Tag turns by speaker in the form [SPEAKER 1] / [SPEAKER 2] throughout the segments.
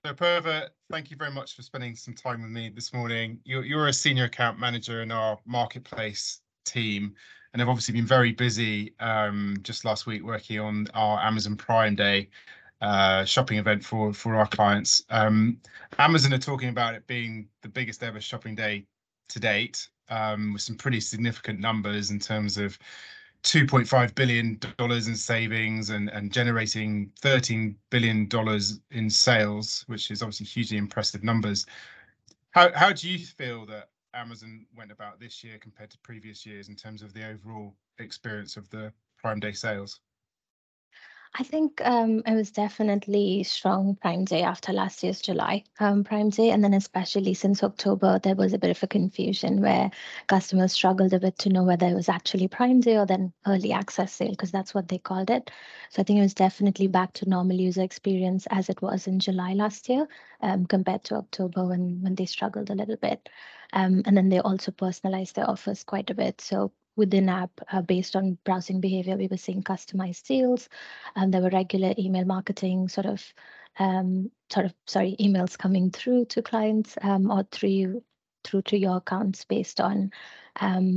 [SPEAKER 1] So, Purva, thank you very much for spending some time with me this morning. You're a senior account manager in our marketplace team, and have obviously been very busy just last week working on our Amazon Prime Day shopping event for our clients. Amazon are talking about it being the biggest ever shopping day to date, with some pretty significant numbers in terms of $2.5 billion in savings and generating $13 billion in sales, which is obviously hugely impressive numbers. How do you feel that Amazon went about this year compared to previous years in terms of the overall experience of the Prime Day sales?
[SPEAKER 2] I think it was definitely strong Prime Day after last year's July Prime Day. And then, especially since October, there was a bit of a confusion where customers struggled a bit to know whether it was actually Prime Day or then early access sale, because that's what they called it. So I think it was definitely back to normal user experience as it was in July last year, compared to October when they struggled a little bit. And then they also personalized their offers quite a bit. So within app, based on browsing behavior, we were seeing customized deals, and there were regular email marketing emails coming through to clients, or through to your accounts based on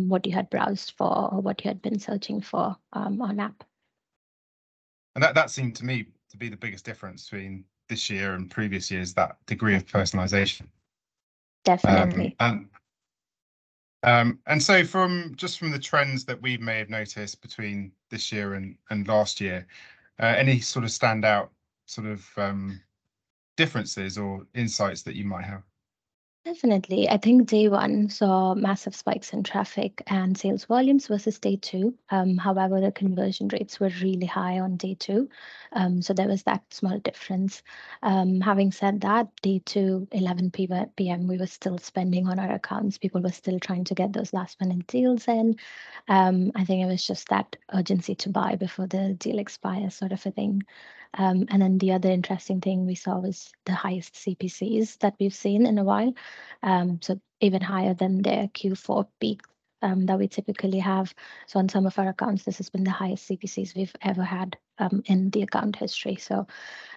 [SPEAKER 2] what you had browsed for or what you had been searching for on app.
[SPEAKER 1] And that seemed to me to be the biggest difference between this year and previous years, that degree of personalization.
[SPEAKER 2] Definitely.
[SPEAKER 1] And so from the trends that we may have noticed between this year and last year, any sort of standout sort of differences or insights that you might have?
[SPEAKER 2] Definitely. I think day one saw massive spikes in traffic and sales volumes versus day two. However, the conversion rates were really high on day two. So there was that small difference. Having said that, day two, 11 p.m., we were still spending on our accounts. People were still trying to get those last minute deals in. I think it was just that urgency to buy before the deal expires, sort of a thing. And then the other interesting thing we saw was the highest CPCs that we've seen in a while. So even higher than their Q4 peak that we typically have. So on some of our accounts, this has been the highest CPCs we've ever had in the account history. So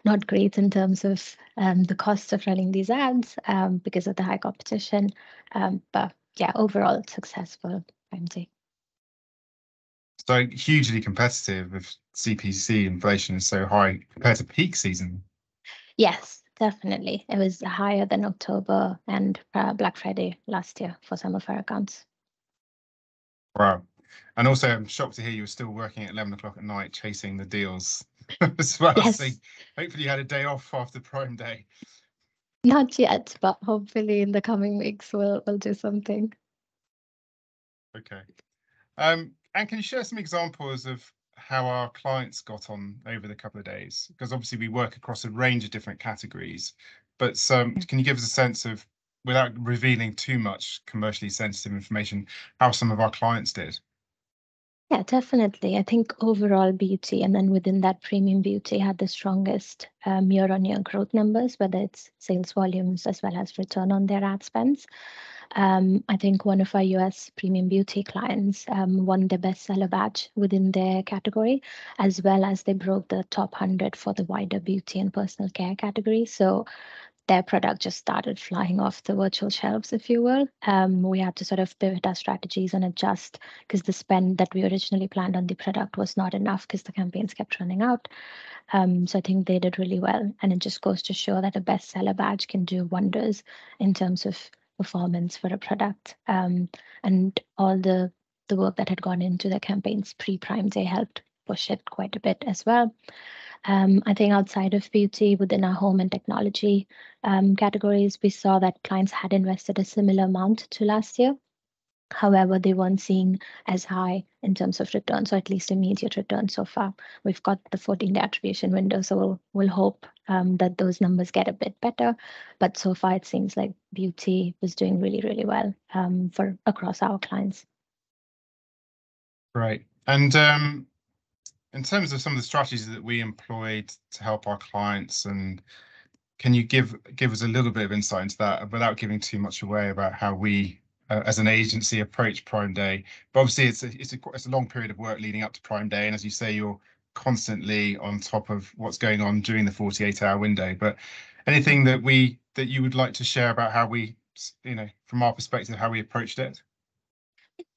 [SPEAKER 2] not great in terms of the cost of running these ads because of the high competition. But yeah, overall successful, Ramsey.
[SPEAKER 1] So hugely competitive if CPC inflation is so high compared to peak season.
[SPEAKER 2] Yes, definitely. It was higher than October and Black Friday last year for some of our accounts.
[SPEAKER 1] Wow. And also, I'm shocked to hear you were still working at 11 o'clock at night chasing the deals as well. So
[SPEAKER 2] Yes,
[SPEAKER 1] hopefully you had a day off after Prime Day.
[SPEAKER 2] not yet, but hopefully in the coming weeks we'll do something.
[SPEAKER 1] Okay. And can you share some examples of how our clients got on over the couple of days? Because obviously we work across a range of different categories, but can you give us a sense of, without revealing too much commercially sensitive information, how some of our clients did?
[SPEAKER 2] Yeah, definitely. I think overall beauty, and then within that, premium beauty had the strongest year-on-year growth numbers, whether it's sales volumes as well as return on their ad spends. I think one of our US premium beauty clients won the bestseller badge within their category, as well as they broke the top 100 for the wider beauty and personal care category. So their product just started flying off the virtual shelves, if you will. We had to sort of pivot our strategies and adjust because the spend that we originally planned on the product was not enough because the campaigns kept running out. So I think they did really well. And it just goes to show that a bestseller badge can do wonders in terms of performance for a product. And all the work that had gone into the campaigns pre-Prime Day helped push it quite a bit as well. I think outside of beauty, within our home and technology categories, we saw that clients had invested a similar amount to last year. However, they weren't seeing as high in terms of returns, or at least immediate return so far. We've got the 14-day attribution window, so we'll hope that those numbers get a bit better. But so far, it seems like beauty was doing really, really well for across our clients.
[SPEAKER 1] Right. And in terms of some of the strategies that we employed to help our clients, and can you give us a little bit of insight into that without giving too much away about how we, as an agency, approach Prime Day? But obviously, it's a long period of work leading up to Prime Day, and as you say, you're constantly on top of what's going on during the 48-hour window. But Anything that you would like to share about how we, from our perspective, how we approached it?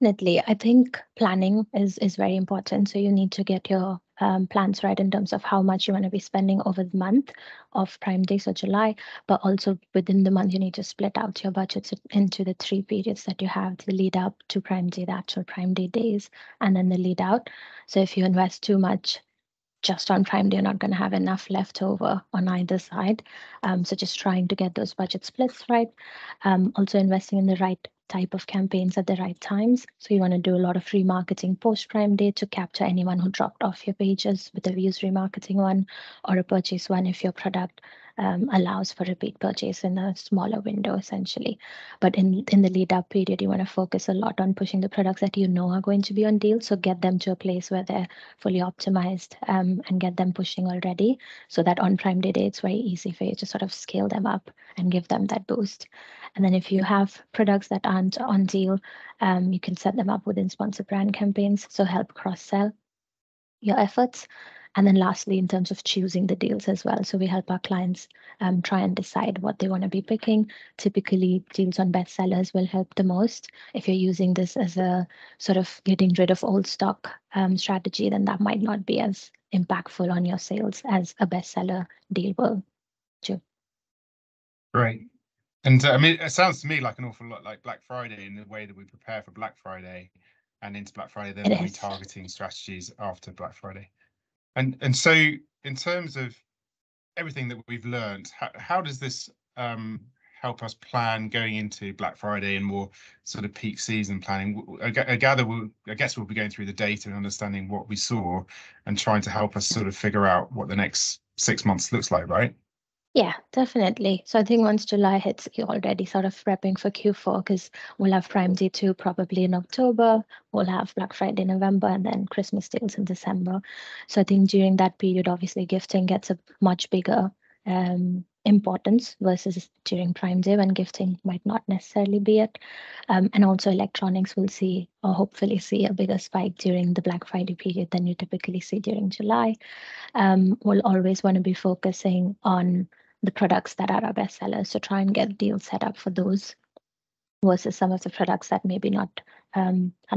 [SPEAKER 2] Definitely. I think planning is very important. So you need to get your plans right in terms of how much you want to be spending over the month of Prime Day, so July, but also within the month, you need to split out your budgets into the 3 periods that you have, the lead up to Prime Day, the actual Prime Day days, and then the lead out. So if you invest too much just on Prime Day, you're not going to have enough left over on either side. So just trying to get those budget splits right. Also investing in the right type of campaigns at the right times. So you want to do a lot of remarketing post Prime Day to capture anyone who dropped off your pages with a views remarketing one or a purchase one if your product allows for repeat purchase in a smaller window, essentially. But in the lead up period, you want to focus a lot on pushing the products that you know are going to be on deal. So get them to a place where they're fully optimized and get them pushing already, so that on Prime Day, it's very easy for you to sort of scale them up and give them that boost. And then if you have products that aren't on deal, you can set them up within sponsored brand campaigns, so help cross-sell your efforts. And then lastly, in terms of choosing the deals as well. So we help our clients try and decide what they want to be picking. Typically, deals on bestsellers will help the most. If you're using this as a sort of getting rid of old stock strategy, then that might not be as impactful on your sales as a bestseller deal will do.
[SPEAKER 1] Great. And I mean, it sounds to me like an awful lot like Black Friday in the way that we prepare for Black Friday and into Black Friday, then the retargeting strategies after Black Friday. And so in terms of everything that we've learned, how does this help us plan going into Black Friday and more sort of peak season planning? I guess we'll be going through the data and understanding what we saw and trying to help us sort of figure out what the next 6 months looks like, right?
[SPEAKER 2] Yeah, definitely. So I think once July hits, you're already sort of prepping for Q4 because we'll have Prime Day 2 probably in October, we'll have Black Friday in November, and then Christmas deals in December. So I think during that period, obviously gifting gets a much bigger importance versus during Prime Day when gifting might not necessarily be it. And also electronics will see, or hopefully see, a bigger spike during the Black Friday period than you typically see during July. We'll always want to be focusing on the products that are our best sellers. So try and get deals set up for those versus some of the products that maybe are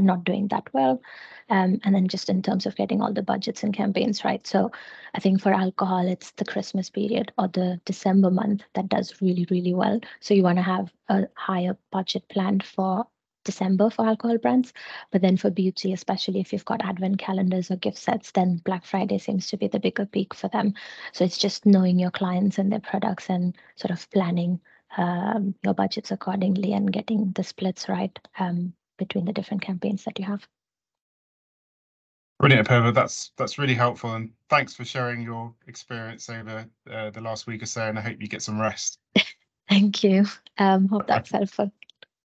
[SPEAKER 2] not doing that well. And then just in terms of getting all the budgets and campaigns right. So I think for alcohol, it's the Christmas period or the December month that does really, really well. So you want to have a higher budget planned for December for alcohol brands. But then for beauty, especially if you've got advent calendars or gift sets, then Black Friday seems to be the bigger peak for them. So it's just knowing your clients and their products and sort of planning your budgets accordingly and getting the splits right between the different campaigns that you have.
[SPEAKER 1] Brilliant, Apurva. That's really helpful, and thanks for sharing your experience over the last week or so. And I hope you get some rest.
[SPEAKER 2] Thank you. Hope that's helpful.